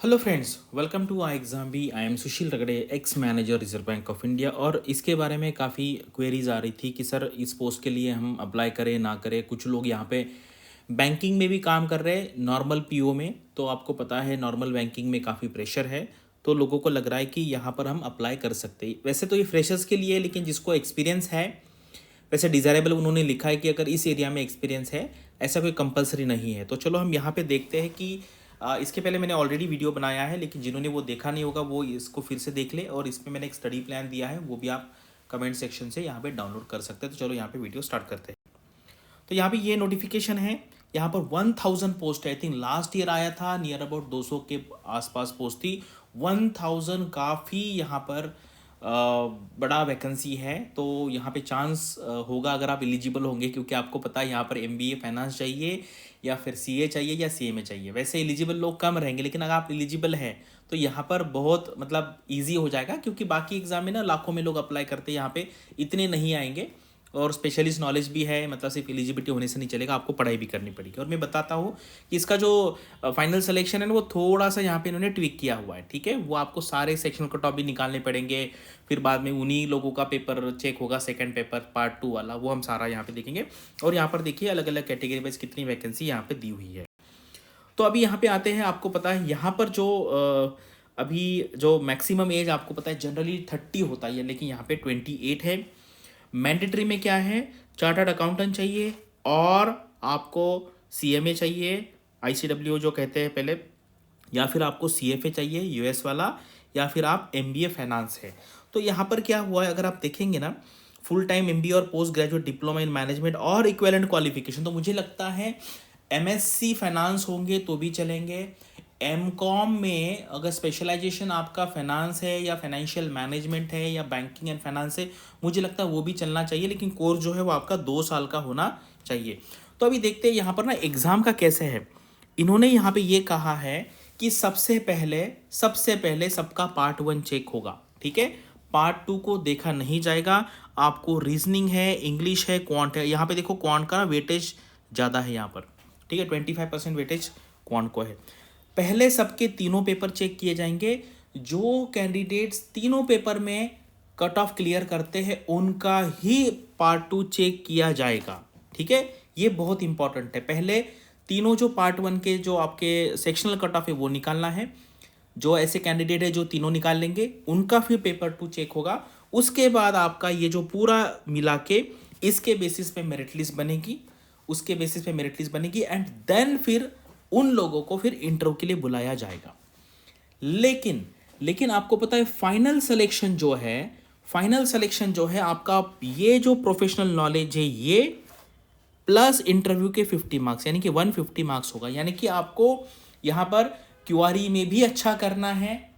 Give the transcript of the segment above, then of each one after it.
Hello friends, welcome to I exam B. I am Sushil Ragade, ex manager Reserve Bank of India. और इसके बारे में काफ़ी क्वेरीज आ रही थी कि सर इस पोस्ट के लिए हम अप्लाई करें ना करें। कुछ लोग यहाँ पे बैंकिंग में भी काम कर रहे हैं, नॉर्मल पीओ में। तो आपको पता है नॉर्मल बैंकिंग में काफ़ी प्रेशर है, तो लोगों को लग रहा है कि यहाँ पर हम अप्लाई कर सकते हैं। वैसे तो ये फ्रेशर्स के लिए है, लेकिन जिसको एक्सपीरियंस है, वैसे डिज़ायरेबल उन्होंने लिखा है कि अगर इस एरिया में एक्सपीरियंस है, ऐसा कोई कंपलसरी नहीं है। तो चलो हम यहाँ पे देखते हैं कि इसके पहले मैंने ऑलरेडी वीडियो बनाया है, लेकिन जिन्होंने वो देखा नहीं होगा वो इसको फिर से देख ले। और इसमें मैंने एक स्टडी प्लान दिया है, वो भी आप कमेंट सेक्शन से यहाँ पे डाउनलोड कर सकते हैं। तो चलो यहाँ पे वीडियो स्टार्ट करते हैं। तो यहाँ पे ये नोटिफिकेशन है, यहाँ पर 1000 पोस्ट है। आई थिंक लास्ट ईयर आया था, नियर अबाउट 200 के आसपास पोस्ट थी। 1000 काफ़ी यहाँ पर बड़ा वैकेंसी है। तो यहाँ पे चांस होगा अगर आप एलिजिबल होंगे, क्योंकि आपको पता है यहाँ पर एमबीए फाइनेंस चाहिए या फिर सीए चाहिए या सीएमए चाहिए। वैसे एलिजिबल लोग कम रहेंगे, लेकिन अगर आप एलिजिबल हैं तो यहाँ पर बहुत मतलब इजी हो जाएगा, क्योंकि बाकी एग्जाम में ना लाखों में लोग अप्लाई करते हैं, यहाँ पे इतने नहीं आएंगे। और स्पेशलिस्ट नॉलेज भी है, मतलब सिर्फ एलिजिबिलिटी होने से नहीं चलेगा, आपको पढ़ाई भी करनी पड़ेगी। और मैं बताता हूँ कि इसका जो फाइनल सिलेक्शन है ना, वो थोड़ा सा यहाँ पे इन्होंने ट्विक किया हुआ है। ठीक है, वो आपको सारे सेक्शन कट ऑफ भी निकालने पड़ेंगे, फिर बाद में उन्हीं लोगों का पेपर चेक होगा, सेकंड पेपर पार्ट 2 वाला, वो हम सारा यहाँ पे देखेंगे। और यहाँ पर देखिए अलग अलग कैटेगरी वाइज कितनी वैकेंसी यहाँ पे दी हुई है। तो अभी यहाँ पे आते हैं, आपको पता है यहाँ पर जो अभी जो मैक्सिमम एज आपको पता है जनरली 30 होता है, लेकिन यहाँ पे 28 है। मैंडेटरी में क्या है, चार्टर्ड अकाउंटेंट चाहिए और आपको सीएमए चाहिए, आईसीडब्ल्यू जो कहते हैं पहले, या फिर आपको सीएफए चाहिए यूएस वाला, या फिर आप एमबीए फाइनेंस है। तो यहाँ पर क्या हुआ है, अगर आप देखेंगे ना, फुल टाइम एमबीए और post graduate diploma in management और इक्विवेलेंट क्वालिफिकेशन, तो मुझे लगता है एमएससी फाइनेंस होंगे तो भी चलेंगे। एमकॉम में अगर स्पेशलाइजेशन आपका फाइनेंस है या फाइनेंशियल मैनेजमेंट है या बैंकिंग एंड फाइनेंस है, मुझे लगता है वो भी चलना चाहिए, लेकिन कोर्स जो है वो आपका 2 साल का होना चाहिए। तो अभी देखते हैं यहाँ पर ना एग्ज़ाम का कैसे है। इन्होंने यहाँ पे ये कहा है कि सबसे पहले सबका पार्ट 1 चेक होगा। ठीक है, पार्ट 2 को देखा नहीं जाएगा। आपको रीजनिंग है, इंग्लिश है, क्वांट है। यहाँ पे देखो क्वांट का वेटेज ज़्यादा है यहाँ पर। ठीक है, 25% वेटेज क्वांट को है। पहले सबके तीनों पेपर चेक किए जाएंगे। जो कैंडिडेट्स तीनों पेपर में कट ऑफ क्लियर करते हैं, उनका ही पार्ट 2 चेक किया जाएगा। ठीक है, ये बहुत इंपॉर्टेंट है। पहले तीनों जो पार्ट 1 के जो आपके सेक्शनल कट ऑफ है वो निकालना है। जो ऐसे कैंडिडेट है जो तीनों निकाल लेंगे, उनका फिर पेपर 2 चेक होगा। उसके बाद आपका ये जो पूरा मिला के इसके बेसिस पे मेरिट लिस्ट बनेगी, उसके बेसिस पे मेरिट लिस्ट बनेगी, एंड देन फिर उन लोगों को फिर इंटरव्यू के लिए बुलाया जाएगा। लेकिन लेकिन आपको पता है फाइनल सिलेक्शन जो है आपका, ये जो प्रोफेशनल नॉलेज है ये प्लस इंटरव्यू के 50 मार्क्स, यानी कि 150 मार्क्स होगा। यानी कि आपको यहाँ पर क्यूआरई में भी अच्छा करना है।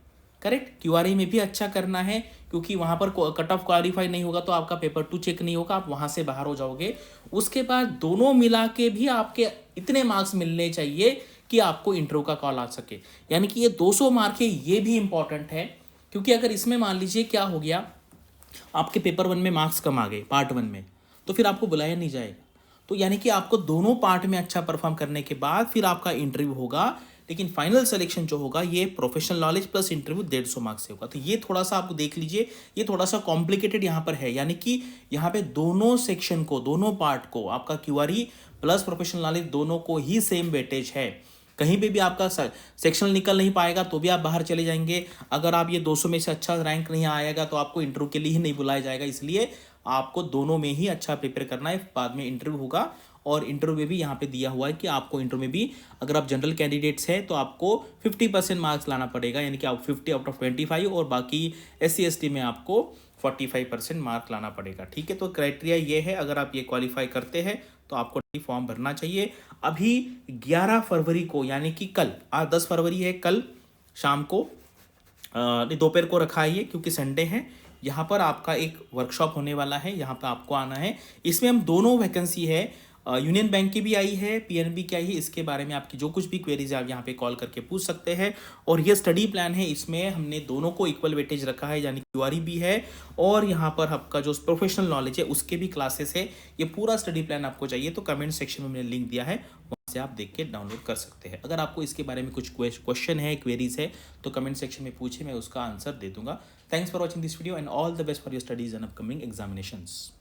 करेक्ट, क्यूआरई में भी अच्छा करना है, क्योंकि वहाँ पर कट ऑफ क्वालिफाई नहीं होगा तो आपका पेपर 2 चेक नहीं होगा, आप वहाँ से बाहर हो जाओगे। उसके बाद दोनों मिला के भी आपके इतने मार्क्स मिलने चाहिए कि आपको इंटरव्यू का कॉल आ सके। यानी कि ये 200 मार्क है, ये भी इंपॉर्टेंट है। क्योंकि अगर इसमें मान लीजिए क्या हो गया, आपके पेपर 1 में मार्क्स कम आ गए पार्ट 1 में, तो फिर आपको बुलाया नहीं जाएगा। तो यानी कि आपको दोनों पार्ट में अच्छा परफॉर्म करने के बाद फिर आपका इंटरव्यू होगा। लेकिन फाइनल सिलेक्शन जो होगा ये professional knowledge plus interview 150 marks से होगा। तो ये थोड़ा सा आपको देख लीजिए, ये थोड़ा सा कॉम्प्लिकेटेड यहाँ पर है। यानी कि यहाँ पे दोनों सेक्शन को, दोनों पार्ट को, आपका क्यूआरई प्लस प्रोफेशनल नॉलेज दोनों को ही सेम वेटेज है। कहीं पे भी आपका सेक्शनल निकल नहीं पाएगा तो भी आप बाहर चले जाएंगे। अगर आप ये 200 में से अच्छा रैंक नहीं आएगा तो आपको इंटरव्यू के लिए ही नहीं बुलाया जाएगा। इसलिए आपको दोनों में ही अच्छा प्रिपेयर करना है, बाद में इंटरव्यू होगा। और इंटरव्यू में भी यहाँ पे दिया हुआ है कि आपको इंटरव्यू में भी, अगर आप जनरल कैंडिडेट्स हैं तो आपको 50% मार्क्स लाना पड़ेगा, यानी कि आप 50 आउट ऑफ 25, और बाकी SC ST में आपको 45% मार्क लाना पड़ेगा। ठीक है, तो क्राइटेरिया ये है। अगर आप ये क्वालिफाई करते हैं तो आपको फॉर्म भरना चाहिए। अभी 11 फरवरी को, यानी कि कल, आज 10 फरवरी है, कल शाम को दोपहर को रखा है ये, क्योंकि संडे है। यहाँ पर आपका एक वर्कशॉप होने वाला है, यहाँ पर आपको आना है। इसमें हम दोनों वैकेंसी है, यूनियन बैंक की भी आई है, पीएनबी की आई है। इसके बारे में आपकी जो कुछ भी क्वेरीज है आप यहाँ पे कॉल करके पूछ सकते हैं। और ये स्टडी प्लान है, इसमें हमने दोनों को इक्वल वेटेज रखा है, यानी क्यूआरई भी है और यहाँ पर आपका जो प्रोफेशनल नॉलेज है उसके भी क्लासेस है। ये पूरा स्टडी प्लान आपको चाहिए तो कमेंट सेक्शन में मैंने लिंक दिया है, वहाँ से आप देख के डाउनलोड कर सकते हैं। अगर आपको इसके बारे में कुछ क्वेश्चन है, क्वेरीज है, तो कमेंट सेक्शन में पूछे, मैं उसका आंसर दे दूंगा। Thanks for watching this video and all the best for your studies and upcoming examinations.